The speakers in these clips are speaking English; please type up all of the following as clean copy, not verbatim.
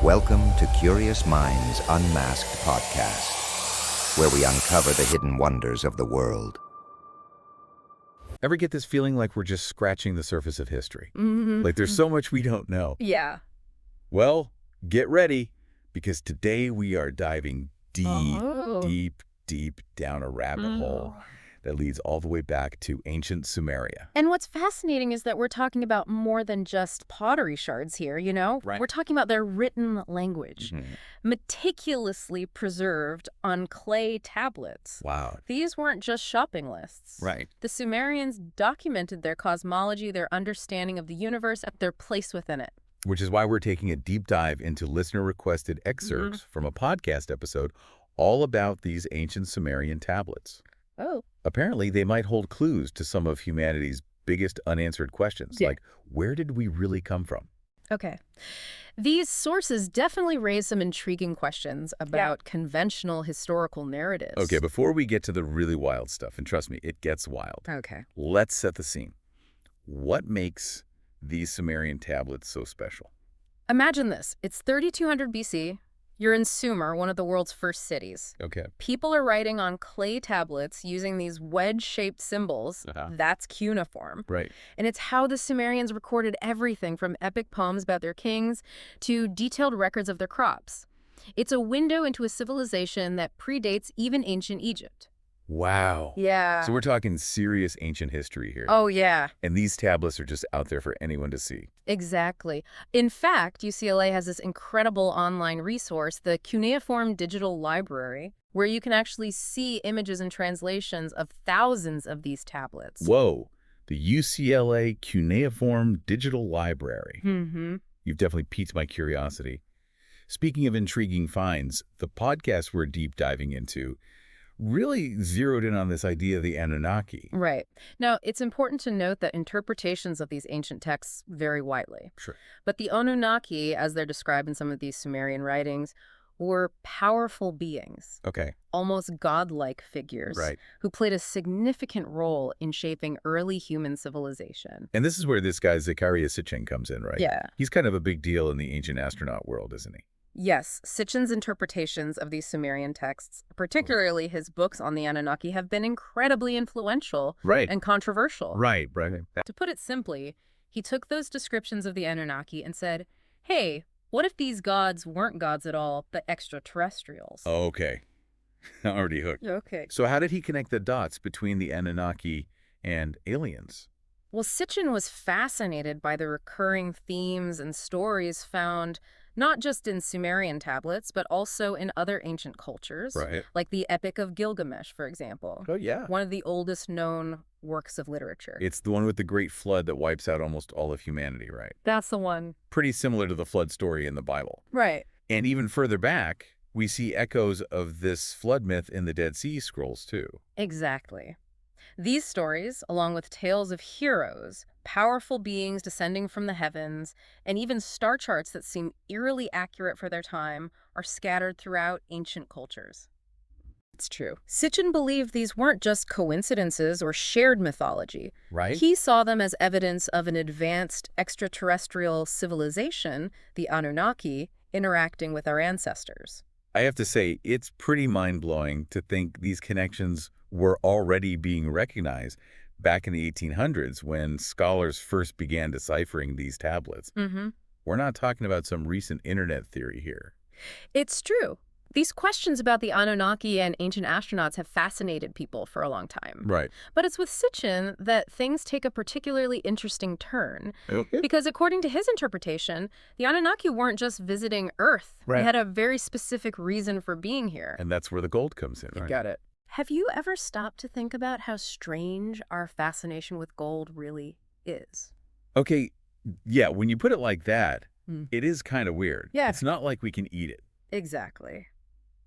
Welcome to Curious Minds Unmasked podcast, where we uncover the hidden wonders of the world. Ever get this feeling like we're just scratching the surface of history? Mm-hmm. Like there's so much we don't know. Yeah. Well, get ready, because today we are diving deep down a rabbit hole that leads all the way back to ancient Sumeria. And what's fascinating is that we're talking about more than just pottery shards here, you know? Right. We're talking about their written language, meticulously preserved on clay tablets. Wow. These weren't just shopping lists. Right. The Sumerians documented their cosmology, their understanding of the universe, and their place within it. Which is why we're taking a deep dive into listener-requested excerpts from a podcast episode all about these ancient Sumerian tablets. Oh. Apparently, they might hold clues to some of humanity's biggest unanswered questions, like where did we really come from? Okay. These sources definitely raise some intriguing questions about conventional historical narratives. Okay, before we get to the really wild stuff, and trust me, it gets wild. Okay. Let's set the scene. What makes these Sumerian tablets so special? Imagine this. It's 3200 BC. You're in Sumer, one of the world's first cities. Okay. People are writing on clay tablets using these wedge-shaped symbols. That's cuneiform. Right. And it's how the Sumerians recorded everything from epic poems about their kings to detailed records of their crops. It's a window into a civilization that predates even ancient Egypt. Wow. Yeah. So we're talking serious ancient history here. Oh, yeah. And these tablets are just out there for anyone to see. Exactly. In fact, UCLA has this incredible online resource, the Cuneiform Digital Library, where you can actually see images and translations of thousands of these tablets. Whoa. The UCLA Cuneiform Digital Library. You've definitely piqued my curiosity. Speaking of intriguing finds, the podcast we're deep diving into really zeroed in on this idea of the Anunnaki. Right. Now, it's important to note that interpretations of these ancient texts vary widely. Sure. But the Anunnaki, as they're described in some of these Sumerian writings, were powerful beings, Okay. almost godlike figures, Right. who played a significant role in shaping early human civilization. And this is where this guy Zecharia Sitchin comes in, right? Yeah. He's kind of a big deal in the ancient astronaut world, isn't he? Yes, Sitchin's interpretations of these Sumerian texts, particularly his books on the Anunnaki, have been incredibly influential Right. and controversial. Right. To put it simply, he took those descriptions of the Anunnaki and said, hey, what if these gods weren't gods at all, but extraterrestrials? Okay. Already hooked. Okay. So how did he connect the dots between the Anunnaki and aliens? Well, Sitchin was fascinated by the recurring themes and stories found not just in Sumerian tablets, but also in other ancient cultures, Right. like the Epic of Gilgamesh, for example. Oh, yeah. One of the oldest known works of literature. It's the one with the great flood that wipes out almost all of humanity, right? That's the one. Pretty similar to the flood story in the Bible. Right. And even further back, we see echoes of this flood myth in the Dead Sea Scrolls, too. Exactly. These stories, along with tales of heroes, powerful beings descending from the heavens, and even star charts that seem eerily accurate for their time, are scattered throughout ancient cultures. It's true. Sitchin believed these weren't just coincidences or shared mythology. Right? He saw them as evidence of an advanced extraterrestrial civilization, the Anunnaki, interacting with our ancestors. I have to say, it's pretty mind-blowing to think these connections were already being recognized back in the 1800s when scholars first began deciphering these tablets. We're not talking about some recent internet theory here. It's true. These questions about the Anunnaki and ancient astronauts have fascinated people for a long time. Right. But it's with Sitchin that things take a particularly interesting turn. Okay. Because according to his interpretation, the Anunnaki weren't just visiting Earth. Right. They had a very specific reason for being here. And that's where the gold comes in, right? Got it. Have you ever stopped to think about how strange our fascination with gold really is? Okay, yeah, when you put it like that, it is kind of weird. Yeah. It's not like we can eat it. Exactly.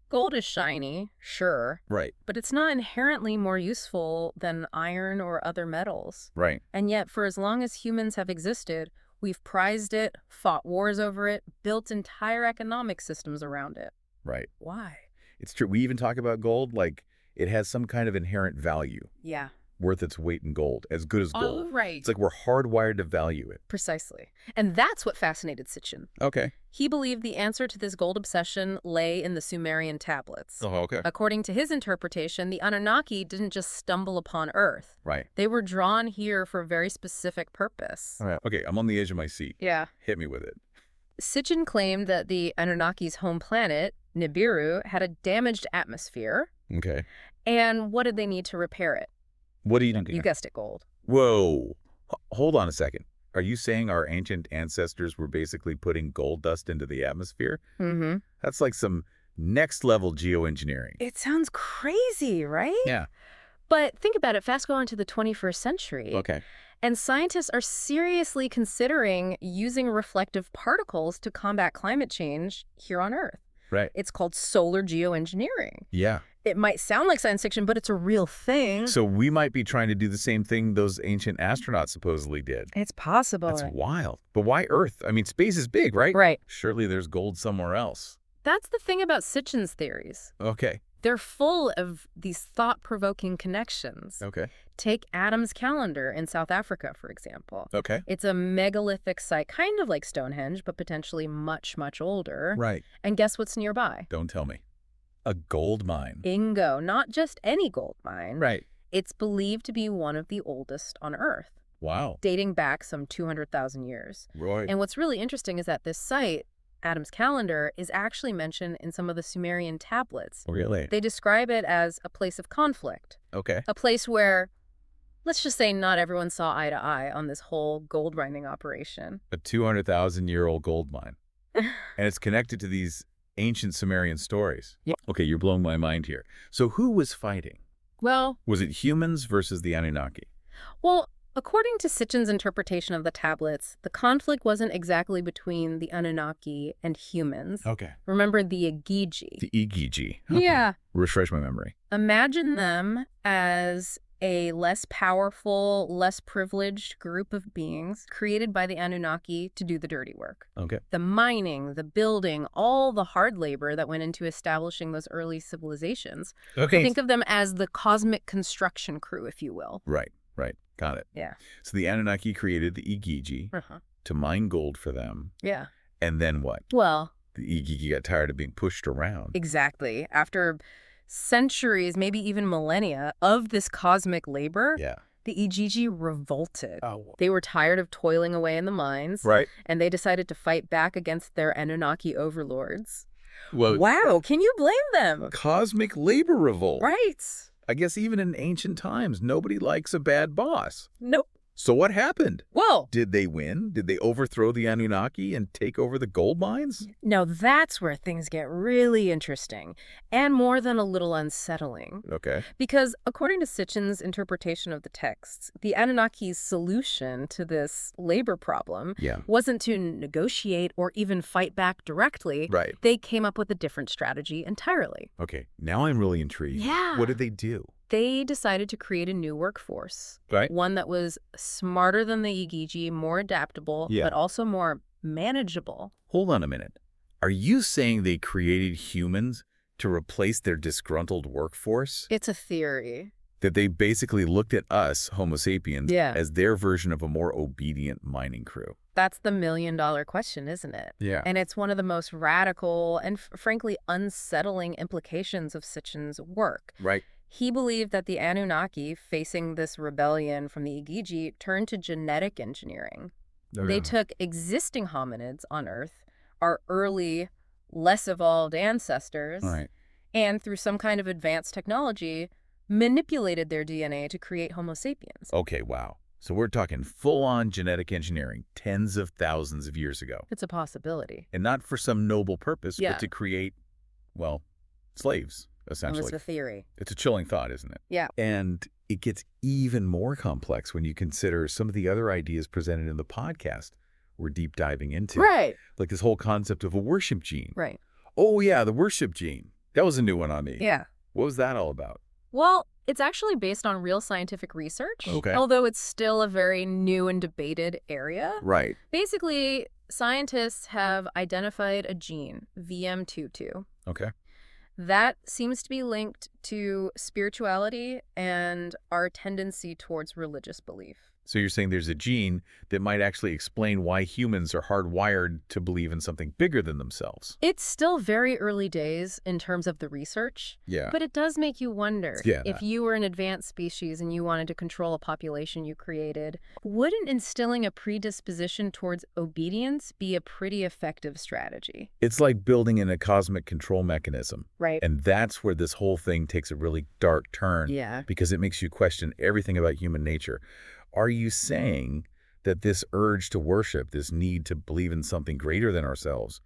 Gold is shiny, sure, Right. but it's not inherently more useful than iron or other metals. Right. And yet, for as long as humans have existed, we've prized it, fought wars over it, built entire economic systems around it. Right. Why? It's true. We even talk about gold like it has some kind of inherent value. Yeah. worth its weight in gold, as good as gold. Oh, right. It's like we're hardwired to value it. Precisely. And that's what fascinated Sitchin. Okay. He believed the answer to this gold obsession lay in the Sumerian tablets. Oh, okay. According to his interpretation, the Anunnaki didn't just stumble upon Earth. Right. They were drawn here for a very specific purpose. All right. Okay, I'm on the edge of my seat. Yeah. Hit me with it. Sitchin claimed that the Anunnaki's home planet, Nibiru, had a damaged atmosphere. Okay. And what did they need to repair it? What do you think? You guessed it, gold. Whoa. Hold on a second. Are you saying our ancient ancestors were basically putting gold dust into the atmosphere? Mm-hmm. That's like some next-level geoengineering. It sounds crazy, right? Yeah. But think about it, fast go into the 21st century. Okay. And scientists are seriously considering using reflective particles to combat climate change here on Earth. Right. It's called solar geoengineering. Yeah. It might sound like science fiction, but it's a real thing. So we might be trying to do the same thing those ancient astronauts supposedly did. It's possible. That's wild. But why Earth? I mean, space is big, right? Right. Surely there's gold somewhere else. That's the thing about Sitchin's theories. Okay. They're full of these thought-provoking connections. Okay. Take Adam's Calendar in South Africa, for example. Okay. It's a megalithic site, kind of like Stonehenge, but potentially much, much older. Right. And guess what's nearby? Don't tell me. A gold mine. Bingo. Not just any gold mine. Right. It's believed to be one of the oldest on Earth, Wow. dating back some 200,000 years. Right. And what's really interesting is that this site, Adam's Calendar, is actually mentioned in some of the Sumerian tablets. Really? They describe it as a place of conflict, Okay. a place where, let's just say, not everyone saw eye to eye on this whole gold mining operation. A 200,000-year-old gold mine. And it's connected to these ancient Sumerian stories. Yep. Okay, you're blowing my mind here. So who was fighting? Well, Was it humans versus the Anunnaki? according to Sitchin's interpretation of the tablets, the conflict wasn't exactly between the Anunnaki and humans. Okay. Remember the Igigi. The Igigi. Yeah. Refresh my memory. Imagine them as a less powerful, less privileged group of beings created by the Anunnaki to do the dirty work. Okay. The mining, the building, all the hard labor that went into establishing those early civilizations. Okay. Think of them as the cosmic construction crew, if you will. Right. Got it. Yeah. So the Anunnaki created the Igigi to mine gold for them. Yeah. And then what? Well, The Igigi got tired of being pushed around. exactly. After centuries, maybe even millennia of this cosmic labor, Yeah. the Igigi revolted. Oh. They were tired of toiling away in the mines, Right. and they decided to fight back against their Anunnaki overlords. Well, Wow, can you blame them? cosmic labor revolt. Right. I guess even in ancient times, nobody likes a bad boss. Nope. So what happened? Whoa. Did they win? Did they overthrow the Anunnaki and take over the gold mines? Now that's where things get really interesting, and more than a little unsettling. Okay. Because according to Sitchin's interpretation of the texts, the Anunnaki's solution to this labor problem Yeah. wasn't to negotiate or even fight back directly. Right. They came up with a different strategy entirely. Okay. Now I'm really intrigued. Yeah. What did they do? They decided to create a new workforce, Right. one that was smarter than the Igigi, more adaptable, Yeah. but also more manageable. Hold on a minute. Are you saying they created humans to replace their disgruntled workforce? It's a theory. That they basically looked at us, Homo sapiens, Yeah. as their version of a more obedient mining crew? That's the million-dollar question, isn't it? Yeah. And it's one of the most radical and, frankly, unsettling implications of Sitchin's work. Right. He believed that the Anunnaki, facing this rebellion from the Igigi, turned to genetic engineering. They took existing hominids on Earth, our early, less evolved ancestors, Right. and through some kind of advanced technology, manipulated their DNA to create Homo sapiens. Okay, wow. So we're talking full-on genetic engineering tens of thousands of years ago. It's a possibility. And not for some noble purpose, Yeah. but to create, well, slaves, That essentially. was the theory. It's a chilling thought, isn't it? Yeah. And it gets even more complex when you consider some of the other ideas presented in the podcast we're deep diving into. Right. Like this whole concept of a worship gene. Right. Oh, yeah, the worship gene. That was a new one on me. Yeah. What was that all about? Well, it's actually based on real scientific research, Okay. although it's still a very new and debated area. Right. Basically, scientists have identified a gene, VM22, Okay. That seems to be linked to spirituality and our tendency towards religious belief. So you're saying there's a gene that might actually explain why humans are hardwired to believe in something bigger than themselves. It's still very early days in terms of the research, Yeah. but it does make you wonder, Yeah. if you were an advanced species and you wanted to control a population you created, wouldn't instilling a predisposition towards obedience be a pretty effective strategy? It's like building in a cosmic control mechanism. Right. And that's where this whole thing takes a really dark turn. Yeah. Because it makes you question everything about human nature. Are you saying that this urge to worship, this need to believe in something greater than ourselves,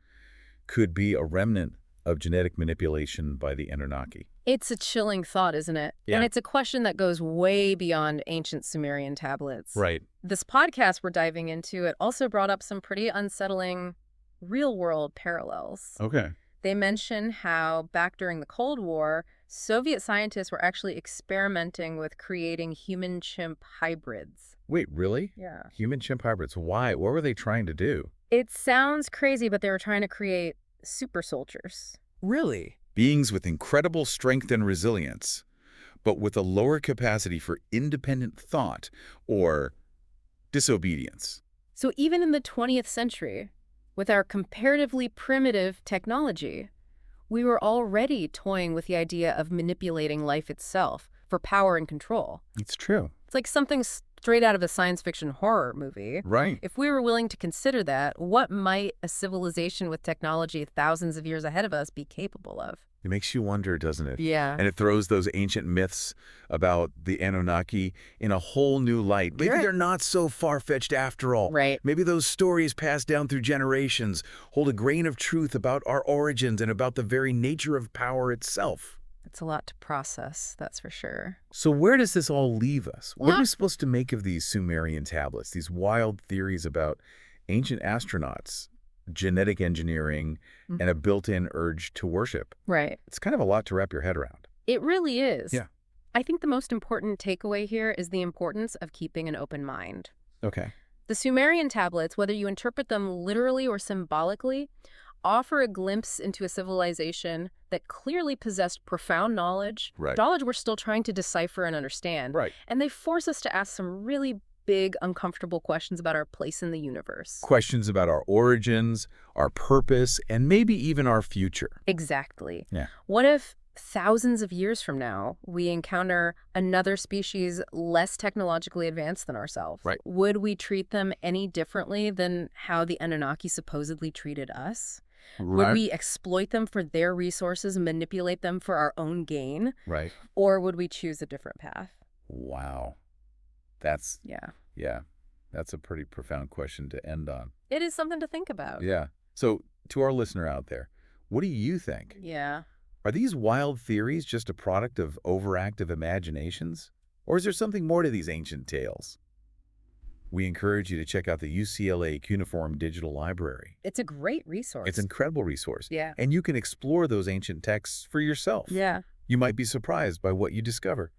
could be a remnant of genetic manipulation by the Anunnaki? It's a chilling thought, isn't it? Yeah. And it's a question that goes way beyond ancient Sumerian tablets. Right. This podcast we're diving into, it also brought up some pretty unsettling real-world parallels. Okay. They mention how back during the Cold War, Soviet scientists were actually experimenting with creating human-chimp hybrids. Wait, really? Yeah. Human-chimp hybrids. Why? What were they trying to do? It sounds crazy, but they were trying to create super soldiers. Really? Beings with incredible strength and resilience, but with a lower capacity for independent thought or disobedience. So even in the 20th century, with our comparatively primitive technology, we were already toying with the idea of manipulating life itself for power and control. It's true. It's like something straight out of a science fiction horror movie. Right. If we were willing to consider that, what might a civilization with technology thousands of years ahead of us be capable of? It makes you wonder, doesn't it? Yeah. And it throws those ancient myths about the Anunnaki in a whole new light. Maybe Sure. they're not so far-fetched after all. Right. Maybe those stories passed down through generations hold a grain of truth about our origins and about the very nature of power itself. It's a lot to process, that's for sure. So where does this all leave us? What are Well- we supposed to make of these Sumerian tablets, these wild theories about ancient astronauts, genetic engineering, and a built-in urge to worship? Right. It's kind of a lot to wrap your head around. It really is. Yeah. I think the most important takeaway here is the importance of keeping an open mind. Okay. The Sumerian tablets, whether you interpret them literally or symbolically, offer a glimpse into a civilization that clearly possessed profound knowledge, Right. knowledge we're still trying to decipher and understand. Right. And they force us to ask some really big, uncomfortable questions about our place in the universe. Questions about our origins, our purpose, and maybe even our future. Exactly. Yeah. What if thousands of years from now, we encounter another species less technologically advanced than ourselves? Right. Would we treat them any differently than how the Anunnaki supposedly treated us? Would we exploit them for their resources and manipulate them for our own gain? Right. Or would we choose a different path? Wow. That's, Yeah. yeah, that's a pretty profound question to end on. It is something to think about. Yeah. So to our listener out there, what do you think? Yeah. Are these wild theories just a product of overactive imaginations? Or is there something more to these ancient tales? We encourage you to check out the UCLA Cuneiform Digital Library. It's a great resource. It's an incredible resource. Yeah. And you can explore those ancient texts for yourself. Yeah. You might be surprised by what you discover.